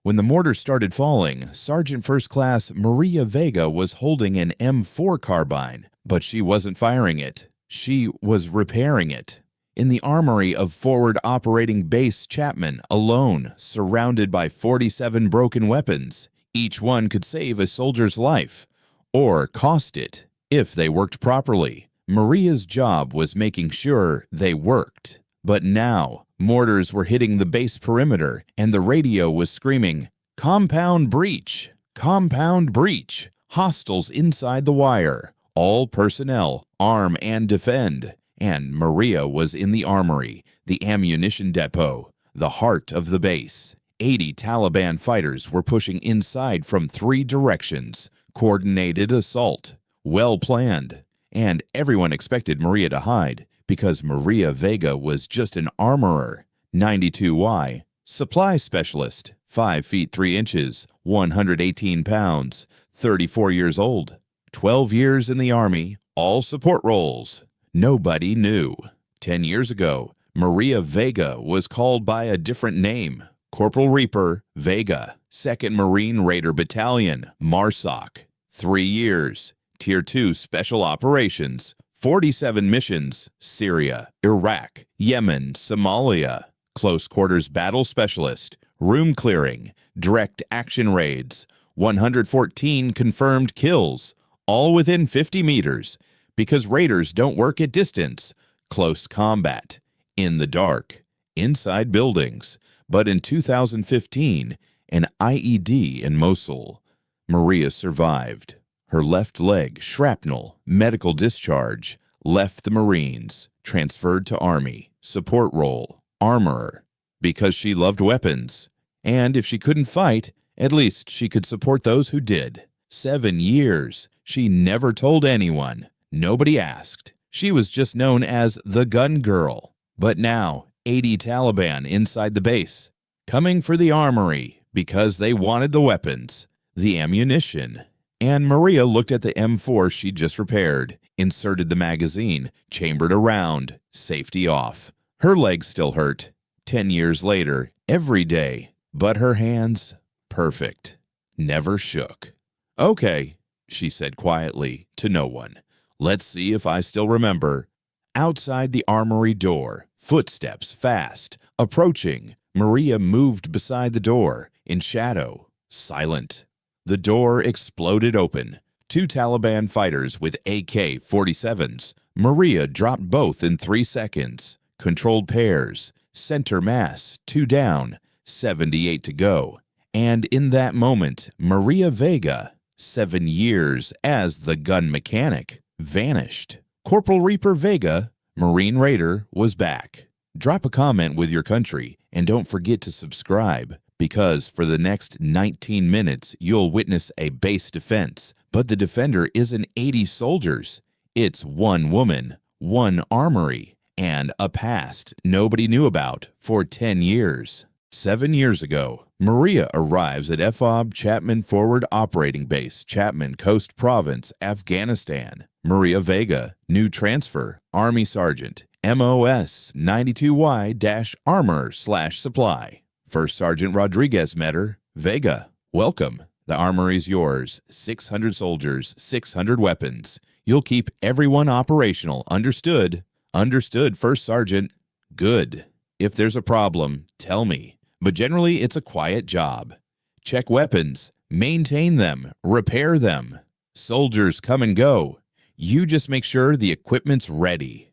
When the mortars started falling, Sergeant First Class Maria Vega was holding an M4 carbine, but she wasn't firing it. She was repairing it. In the armory of Forward Operating Base Chapman alone, surrounded by 47 broken weapons, each one could save a soldier's life, or cost it, if they worked properly. Maria's job was making sure they worked. But now, mortars were hitting the base perimeter, and the radio was screaming, "Compound breach! Compound breach! Hostiles inside the wire! All personnel, arm and defend!" And Maria was in the armory, the ammunition depot, the heart of the base. 80 Taliban fighters were pushing inside from 3 directions. Coordinated assault. Well planned. And everyone expected Maria to hide, because Maria Vega was just an armorer, 92Y, supply specialist, 5 feet 3 inches, 118 pounds, 34 years old, 12 years in the Army, all support roles. Nobody knew. 10 years ago, Maria Vega was called by a different name, Corporal Reaper Vega, 2nd Marine Raider Battalion, MARSOC, 3 years, Tier 2 Special Operations, 47 missions, Syria, Iraq, Yemen, Somalia, Close Quarters Battle Specialist, Room Clearing, Direct Action Raids, 114 confirmed kills, all within 50 meters, because raiders don't work at distance, close combat, in the dark, inside buildings. But in 2015, an IED in Mosul, Maria survived. Her left leg, shrapnel, medical discharge, left the Marines, transferred to Army, support role, armorer, because she loved weapons. And if she couldn't fight, at least she could support those who did. 7 years. She never told anyone. Nobody asked. She was just known as the Gun Girl. But now, 80 Taliban inside the base, coming for the armory because they wanted the weapons, the ammunition. And Maria looked at the M4 she'd just repaired, inserted the magazine, chambered a round, safety off. Her legs still hurt. 10 years later, every day. But her hands, perfect. Never shook. "Okay," she said quietly, to no one. "Let's see if I still remember." Outside the armory door, footsteps fast, approaching. Maria moved beside the door, in shadow, silent. The door exploded open. 2 Taliban fighters with AK-47s. Maria dropped both in 3 seconds. Controlled pairs. Center mass, 2 down, 78 to go. And in that moment, Maria Vega, 7 years as the gun mechanic, vanished. Corporal Reaper Vega, Marine Raider, was back. Drop a comment with your country, and don't forget to subscribe, because for the next 19 minutes, you'll witness a base defense. But the defender isn't 80 soldiers. It's 1 woman, 1 armory, and a past nobody knew about for 10 years. 7 years ago, Maria arrives at FOB Chapman Forward Operating Base Chapman Coast Province, Afghanistan. Maria Vega, new transfer, Army Sergeant, MOS 92Y-Armor/Supply. First Sergeant Rodriguez met her. "Vega, welcome. The armory's yours. 600 soldiers, 600 weapons. You'll keep everyone operational. Understood?" "Understood, First Sergeant." "Good. If there's a problem, tell me. But generally, it's a quiet job. Check weapons, maintain them, repair them. Soldiers come and go. You just make sure the equipment's ready."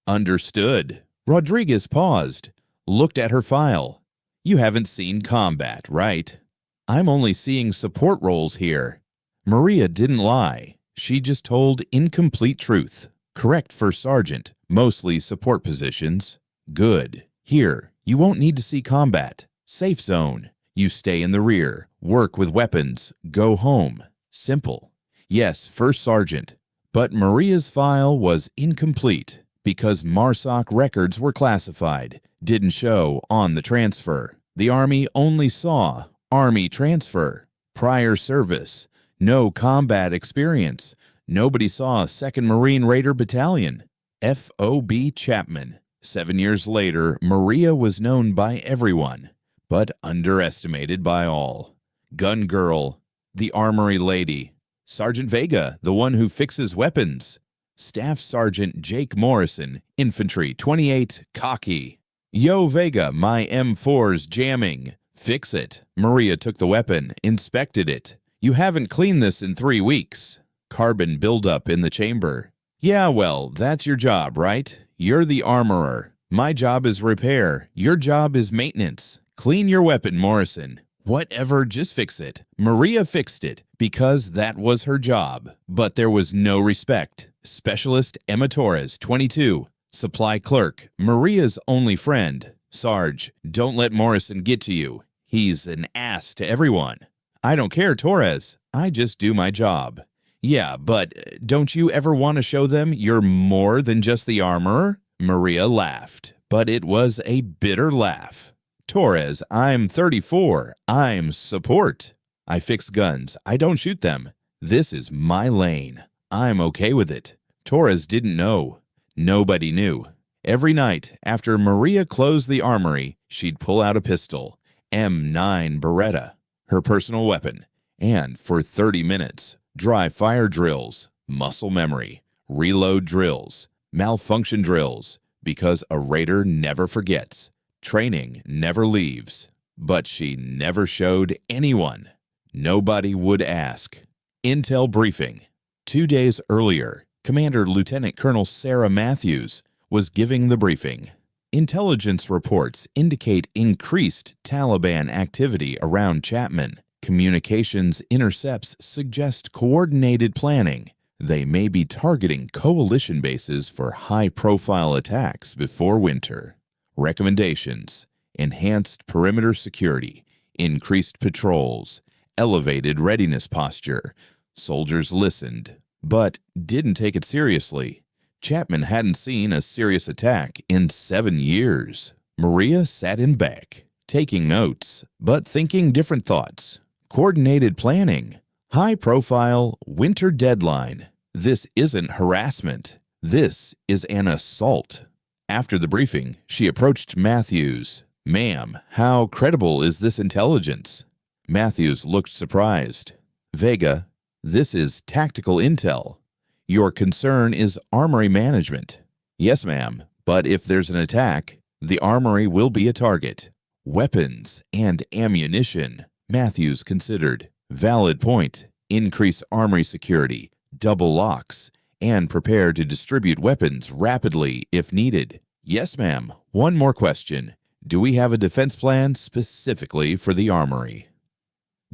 "Understood." Rodriguez paused, looked at her file. "You haven't seen combat, right?" "I'm only seeing support roles here." Maria didn't lie. She just told incomplete truth. "Correct, First Sergeant. Mostly support positions." "Good. Here, you won't need to see combat. Safe zone. You stay in the rear, work with weapons, go home. Simple." "Yes, First Sergeant." But Maria's file was incomplete because MARSOC records were classified, didn't show on the transfer. The Army only saw Army transfer, prior service, no combat experience. Nobody saw 2nd Marine Raider Battalion, FOB Chapman. 7 years later, Maria was known by everyone. but underestimated by all. Gun Girl, the Armory Lady, Sergeant Vega, the one who fixes weapons, Staff Sergeant Jake Morrison, Infantry 28, cocky. Yo Vega, my M4's jamming. Fix it. Maria took the weapon, inspected it. You haven't cleaned this in 3 weeks. Carbon buildup in the chamber. Yeah, well, that's your job, right? You're the armorer. My job is repair. Your job is maintenance. Clean your weapon, Morrison. Whatever, just fix it. Maria fixed it because that was her job. But there was no respect. Specialist Emma Torres, 22. Supply clerk, Maria's only friend. Sarge, don't let Morrison get to you. He's an ass to everyone. I don't care, Torres. I just do my job. Yeah, but don't you ever want to show them you're more than just the armorer? Maria laughed, but it was a bitter laugh. Torres, I'm 34. I'm support. I fix guns. I don't shoot them. This is my lane. I'm okay with it. Torres didn't know. Nobody knew. Every night, after Maria closed the armory, she'd pull out a pistol, M9 Beretta, her personal weapon, and for 30 minutes, dry fire drills, muscle memory, reload drills, malfunction drills, because a raider never forgets. Training never leaves. But she never showed anyone. Nobody would ask. Intel briefing. 2 days earlier, Commander Lieutenant Colonel Sarah Matthews was giving the briefing. Intelligence reports indicate increased Taliban activity around Chapman. Communications intercepts suggest coordinated planning. They may be targeting coalition bases for high-profile attacks before winter. Recommendations: enhanced perimeter security, increased patrols, elevated readiness posture. Soldiers listened, but didn't take it seriously. Chapman hadn't seen a serious attack in 7 years. Maria sat in back, taking notes, but thinking different thoughts. Coordinated planning, high-profile winter deadline. This isn't harassment. This is an assault. After the briefing, she approached Matthews. Ma'am, how credible is this intelligence? Matthews looked surprised. Vega, this is tactical intel. Your concern is armory management. Yes, ma'am, but if there's an attack, the armory will be a target. Weapons and ammunition. Matthews considered. Valid point. Increase armory security, double locks, and prepare to distribute weapons rapidly if needed. Yes, ma'am. One more question. Do we have a defense plan specifically for the armory?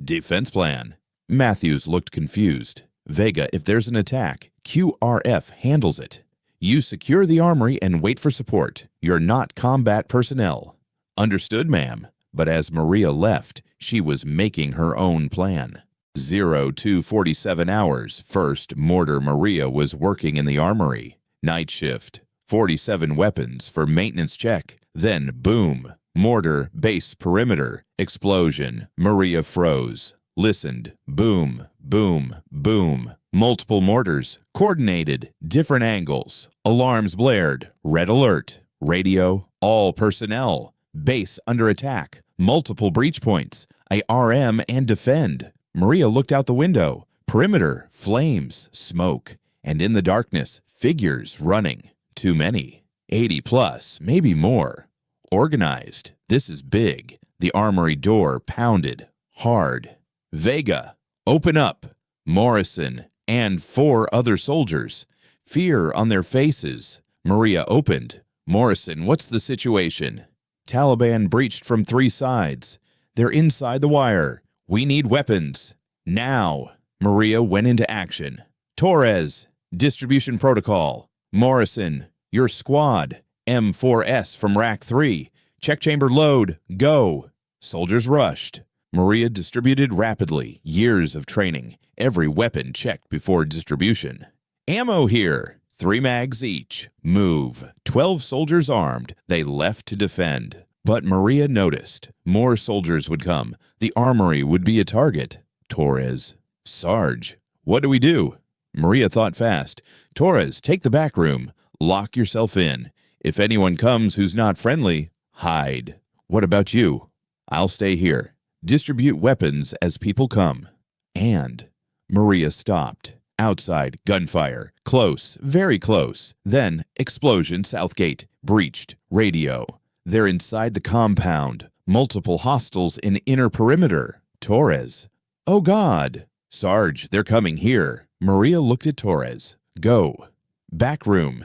Defense plan. Matthews looked confused. Vega, if there's an attack, QRF handles it. You secure the armory and wait for support. You're not combat personnel. Understood, ma'am. But as Maria left, she was making her own plan. 0 to 47 hours. First, Mortar Maria was working in the armory. Night shift. 47 weapons for maintenance check. Then, boom. Mortar, base perimeter. Explosion. Maria froze. Listened. Boom, boom, boom. Multiple mortars. Coordinated. Different angles. Alarms blared. Red alert. Radio. All personnel. Base under attack. Multiple breach points. RM and defend. Maria looked out the window. Perimeter. Flames. Smoke. And in the darkness, figures running. Too many. 80 plus, maybe more. Organized. This is big. The armory door pounded. Hard. Vega, open up. Morrison and 4 other soldiers. Fear on their faces. Maria opened. Morrison, what's the situation? Taliban breached from 3 sides. They're inside the wire. We need weapons. Now. Maria went into action. Torres, distribution protocol. Morrison, your squad. M4S from Rack 3. Check chamber load. Go. Soldiers rushed. Maria distributed rapidly. Years of training. Every weapon checked before distribution. Ammo here. 3 mags each. Move. 12 soldiers armed. They left to defend. But Maria noticed. More soldiers would come. The armory would be a target. Torres. Sarge. What do we do? Maria thought fast. Torres, take the back room. Lock yourself in. If anyone comes who's not friendly, hide. What about you? I'll stay here. Distribute weapons as people come. And Maria stopped. Outside, gunfire. Close, very close. Then, explosion, Southgate. Breached. Radio. They're inside the compound. Multiple hostiles in inner perimeter. Torres. Oh, God. Sarge, they're coming here. Maria looked at Torres. Go. Back room.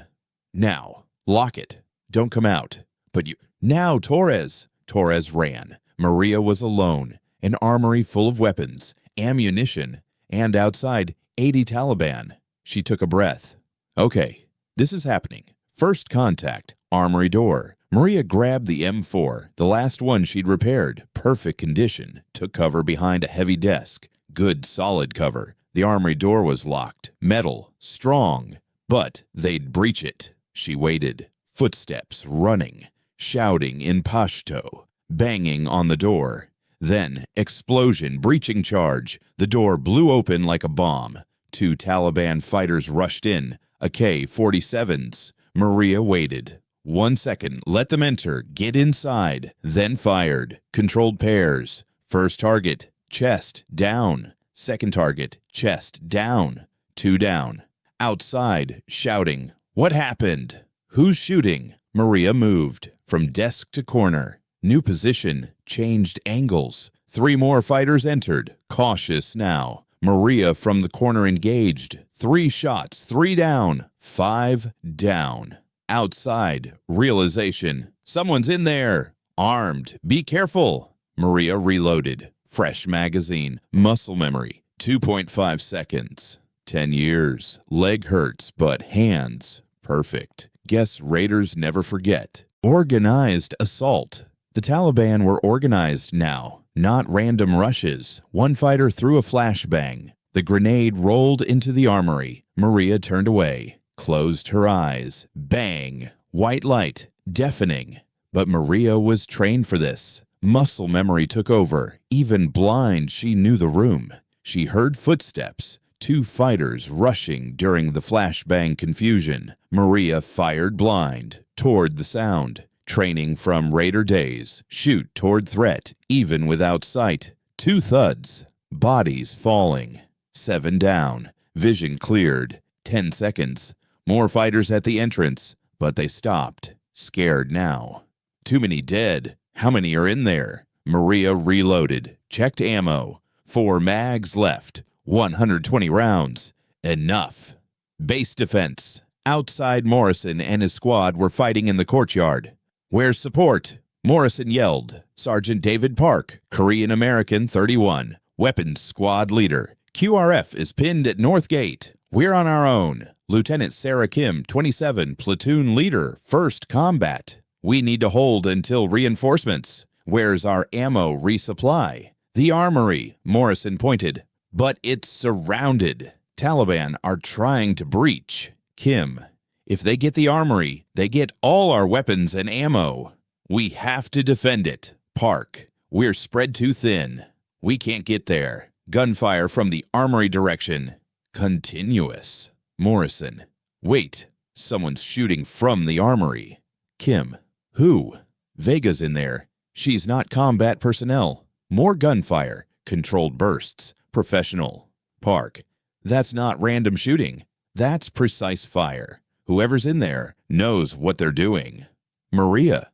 Now. Lock it. Don't come out. But you... Now, Torres. Torres ran. Maria was alone. An armory full of weapons, ammunition, and outside, 80 Taliban. She took a breath. Okay, this is happening. First contact, armory door. Maria grabbed the M4, the last one she'd repaired. Perfect condition. Took cover behind a heavy desk. Good, solid cover. The armory door was locked. Metal. Strong. But they'd breach it. She waited. Footsteps. Running. Shouting in Pashto. Banging on the door. Then, explosion, breaching charge. The door blew open like a bomb. 2 Taliban fighters rushed in. AK-47s. Maria waited. 1 second, let them enter, get inside. Then fired. Controlled pairs. First target, chest, down. Second target, chest, down. 2 down. Outside, shouting. What happened? Who's shooting? Maria moved. From desk to corner. New position. Changed angles. 3 more fighters entered. Cautious now. Maria from the corner engaged. 3 shots. 3 down. 5 down. Outside. Realization. Someone's in there. Armed. Be careful. Maria reloaded. Fresh magazine. Muscle memory. 2.5 seconds. 10 years. Leg hurts, but hands. Perfect. Guess raiders never forget. Organized assault. The Taliban were organized now, not random rushes. 1 fighter threw a flashbang. The grenade rolled into the armory. Maria turned away, closed her eyes. Bang! White light, deafening. But Maria was trained for this. Muscle memory took over. Even blind, she knew the room. She heard footsteps. 2 fighters rushing during the flashbang confusion. Maria fired blind, toward the sound. Training from Raider days. Shoot toward threat, even without sight. 2 thuds. Bodies falling. 7 down. Vision cleared. 10 seconds. More fighters at the entrance, but they stopped. Scared now. Too many dead. How many are in there? Maria reloaded. Checked ammo. 4 mags left. 120 rounds. Enough. Base defense. Outside, Morrison and his squad were fighting in the courtyard. Where's support? Morrison yelled. Sergeant David Park, Korean-American 31, weapons squad leader. QRF is pinned at North Gate. We're on our own. Lieutenant Sarah Kim, 27, platoon leader, 1st Combat. We need to hold until reinforcements. Where's our ammo resupply? The armory, Morrison pointed. But it's surrounded. Taliban are trying to breach. Kim, if they get the armory, they get all our weapons and ammo. We have to defend it. Park, we're spread too thin. We can't get there. Gunfire from the armory direction. Continuous. Morrison, wait, someone's shooting from the armory. Kim, who? Vega's in there. She's not combat personnel. More gunfire. Controlled bursts. Professional. Park, that's not random shooting. That's precise fire. Whoever's in there knows what they're doing. Maria,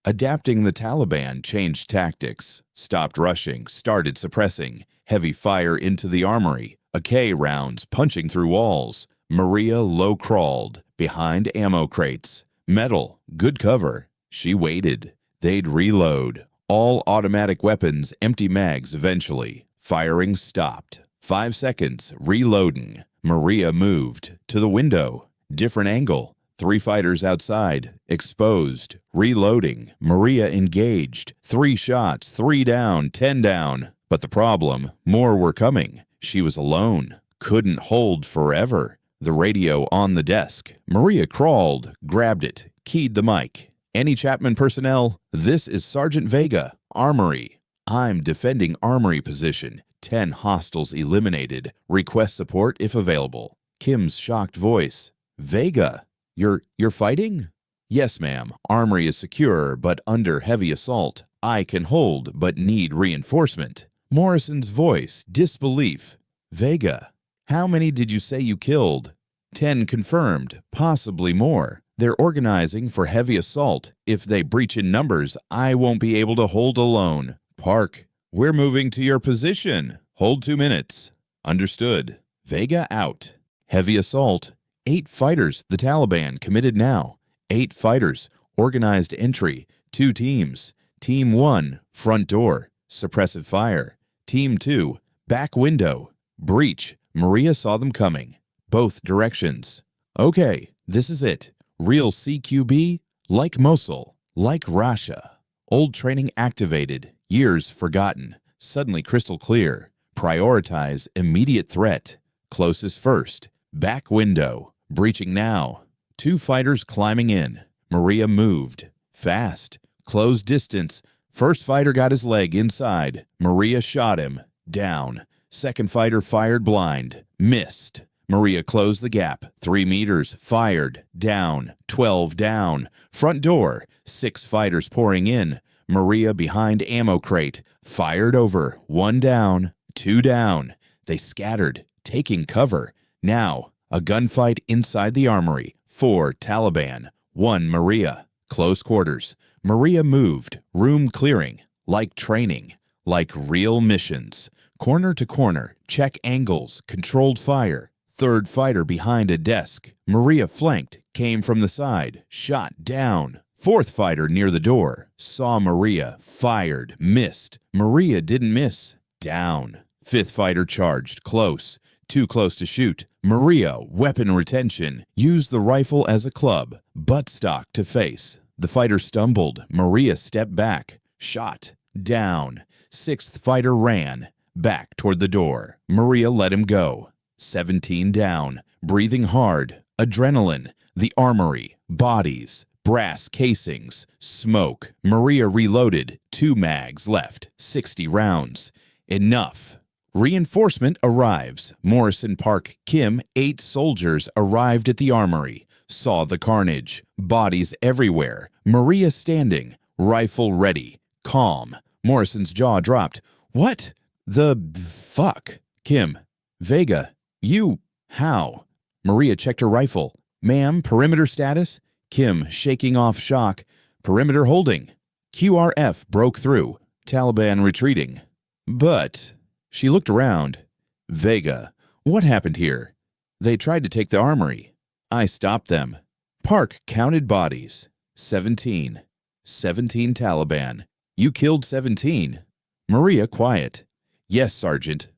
adapting the Taliban, changed tactics, stopped rushing, started suppressing, heavy fire into the armory, AK rounds punching through walls. Maria low crawled, behind ammo crates. Metal, good cover. She waited. They'd reload. All automatic weapons, empty mags eventually. Firing stopped. 5 seconds, reloading. Maria moved to the window. Different angle. 3 fighters outside. Exposed. Reloading. Maria engaged. 3 shots. 3 down. 10 down. But the problem, more were coming. She was alone. Couldn't hold forever. The radio on the desk. Maria crawled, grabbed it, keyed the mic. Any Chapman personnel? This is Sergeant Vega, Armory. I'm defending armory position. 10 hostiles eliminated. Request support if available. Kim's shocked voice. Vega, you're fighting? Yes, ma'am. Armory is secure, but under heavy assault. I can hold, but need reinforcement. Morrison's voice, disbelief. Vega, how many did you say you killed? 10 confirmed, possibly more. They're organizing for heavy assault. If they breach in numbers, I won't be able to hold alone. Park, we're moving to your position. Hold 2 minutes. Understood. Vega out. Heavy assault. 8 fighters, the Taliban, committed now. 8 fighters, organized entry, 2 teams. Team 1, front door, suppressive fire. Team 2, back window, breach. Maria saw them coming. Both directions. Okay, this is it. Real CQB, like Mosul, like Russia. Old training activated, years forgotten, suddenly crystal clear. Prioritize immediate threat. Closest first. Back window, breaching now. 2 fighters climbing in. Maria moved. Fast. Close distance. First fighter got his leg inside. Maria shot him. Down. Second fighter fired blind. Missed. Maria closed the gap. 3 meters. Fired. Down. 12 down. Front door. 6 fighters pouring in. Maria behind ammo crate. Fired over. 1 down. 2 down. They scattered, taking cover. Now, a gunfight inside the armory. 4 Taliban. 1 Maria. Close quarters. Maria moved. Room clearing. Like training. Like real missions. Corner to corner. Check angles. Controlled fire. Third fighter behind a desk. Maria flanked. Came from the side. Shot down. Fourth fighter near the door. Saw Maria. Fired. Missed. Maria didn't miss. Down. Fifth fighter charged. Close. Too close to shoot. Maria, weapon retention. Used the rifle as a club. Buttstock to face. The fighter stumbled. Maria stepped back. Shot. Down. Sixth fighter ran. Back toward the door. Maria let him go. 17 down. Breathing hard. Adrenaline. The armory. Bodies. Brass casings. Smoke. Maria reloaded. 2 mags left. 60 rounds. Enough. Reinforcement arrives. Morrison Park Kim, 8 soldiers arrived at the armory. Saw the carnage. Bodies everywhere. Maria standing. Rifle ready. Calm. Morrison's jaw dropped. What the fuck? Kim. Vega. You. How? Maria checked her rifle. Ma'am, perimeter status? Kim, shaking off shock. Perimeter holding. QRF broke through. Taliban retreating. But... She looked around. Vega, what happened here? They tried to take the armory. I stopped them. Park counted bodies. 17. 17 Taliban. You killed 17. Maria quiet. Yes, Sergeant.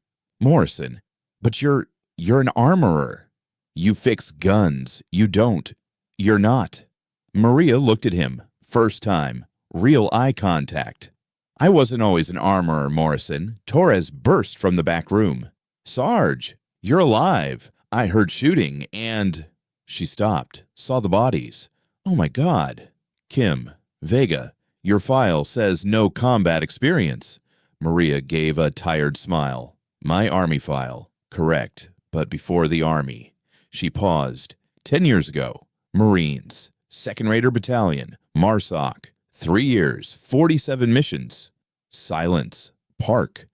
Morrison, but you're an armorer. You fix guns. You don't. You're not. Maria looked at him. First time. Real eye contact. I wasn't always an armorer, Morrison. Torres burst from the back room. Sarge, you're alive. I heard shooting and... She stopped, saw the bodies. Oh my God. Kim, Vega, your file says no combat experience. Maria gave a tired smile. My Army file. Correct, but before the Army. She paused. 10 years ago. Marines. 2nd Raider Battalion. MARSOC. 3 years, 47 missions. Silence. Park.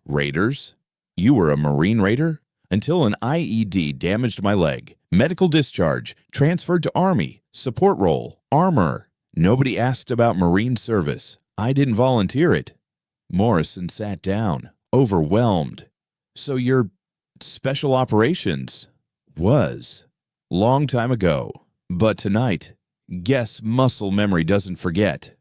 Raiders? You were a Marine Raider? Until an IED damaged my leg. Medical discharge. Transferred to Army. Support role. Armor. Nobody asked about Marine service. I didn't volunteer it. Morrison sat down, overwhelmed. So you're special operations? Was. Long time ago. But tonight... Guess muscle memory doesn't forget.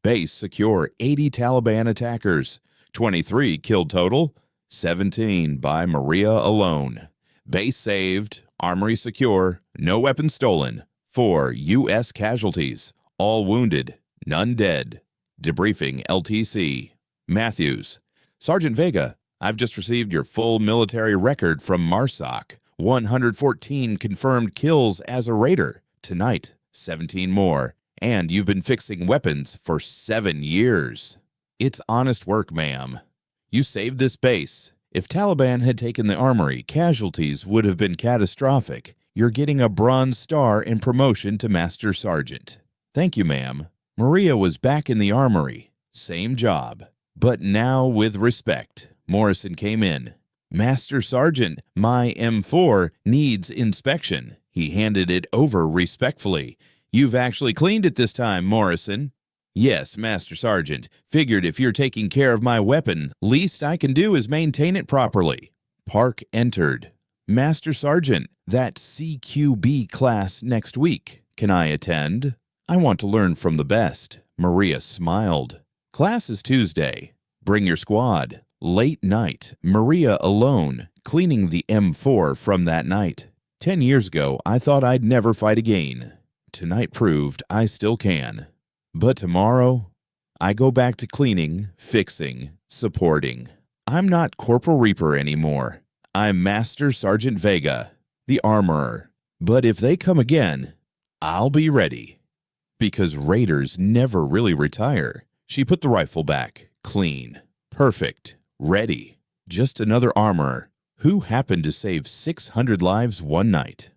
Base secure. 80 Taliban attackers. 23 killed total. 17 by Maria alone. Base saved. Armory secure. No weapons stolen. 4 U.S. casualties. All wounded. None dead. Debriefing LTC. Matthews. Sergeant Vega, I've just received your full military record from MARSOC. 114 confirmed kills as a raider. Tonight. 17 more, and you've been fixing weapons for 7 years. It's honest work, ma'am. You saved this base. If Taliban had taken the armory, casualties would have been catastrophic. You're getting a Bronze Star and promotion to Master Sergeant. Thank you, ma'am. Maria was back in the armory. Same job. But now with respect. Morrison came in. Master Sergeant, my M4 needs inspection. He handed it over respectfully. You've actually cleaned it this time, Morrison. Yes, Master Sergeant. Figured if you're taking care of my weapon, least I can do is maintain it properly. Park entered. Master Sergeant, that CQB class next week. Can I attend? I want to learn from the best. Maria smiled. Class is Tuesday. Bring your squad. Late night. Maria alone, cleaning the M4 from that night. 10 years ago, I thought I'd never fight again. Tonight proved I still can. But tomorrow, I go back to cleaning, fixing, supporting. I'm not Corporal Reaper anymore. I'm Master Sergeant Vega, the armorer. But if they come again, I'll be ready. Because raiders never really retire. She put the rifle back. Clean. Perfect. Ready. Just another armorer who happened to save 600 lives one night.